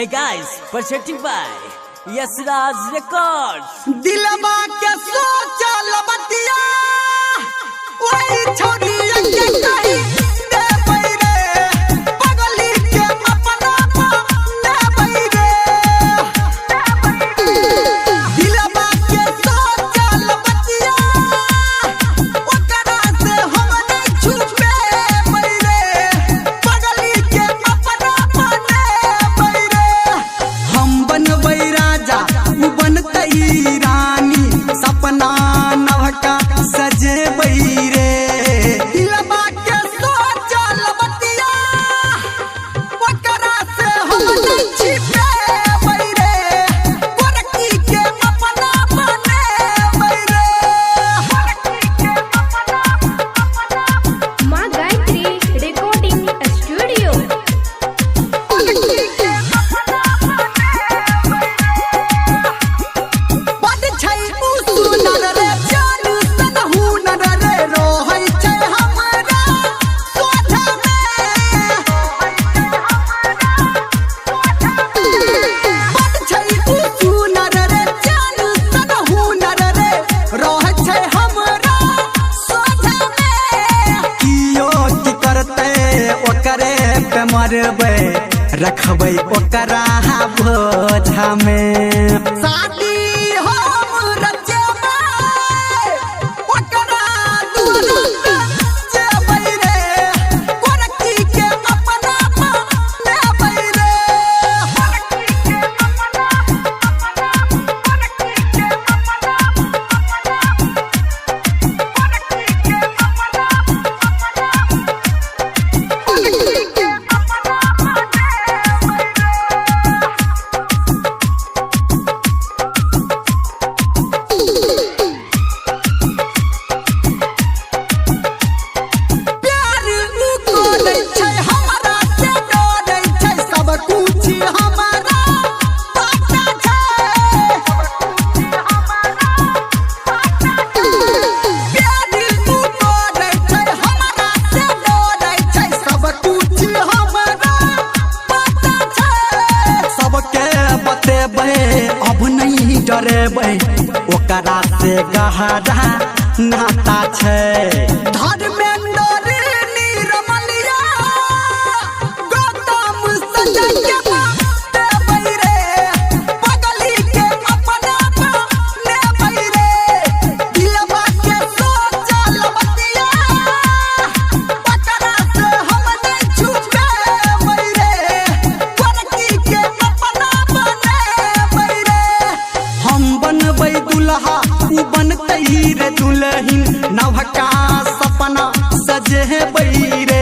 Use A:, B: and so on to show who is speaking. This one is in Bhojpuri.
A: Hey guys, presented by Yasraj Records.
B: दिलवा के सोचल बतिया वही छोड़ी के कहीं दे बैरे पगली के अपना दे बैरे दिलवा के सोचल बतिया ओकरा से हम नहीं छुपे बैरे पगली के अपना दे बैरे हम बनबै राजा उ बनतई रानी सपना नवका सजे बैरे दिलवा के सोचल बतिया ओकरा से हम नहीं छिपे बैरे गोरकी के अपना बने बैरे
C: माँ गायत्री रिकॉर्डिंग स्टूडियो।
B: बड छै उ सुनर रे जानू सन हुनर रे रोहै छै हमरा सोझा में बड छै उ सुनर रे जानू सन हुनर रे रोहै छै हमरा सोझा में कियो की करते ओकरे पे मरबै रखबै ओकरा बोझा में शादी हम रचबै ओकरा दूर जेबै रे गोरकी के अपना लेबै रे प्यार उ कोदै छै हमरा से डरै छै सब कुछ हमरा पता छै प्यार उ कोदै छै हमरा से डरै छै सब कुछ हमरा पता छै सबके बतेबै अब नहीं डरेबै ओकरा से गहरा नाता छै धर्मेंद्र नीरमलिया गौतम संजय के देबै रे पगली के अपना लेबै रे दिलवा के सोचल बतिया ओकरा से हम नहीं छुपेबै रे गोरकी के अपना बनेबै रे हम बनबै दुल्हा उ बनतई रे दुल्हिन नवका सपना सजेबै रे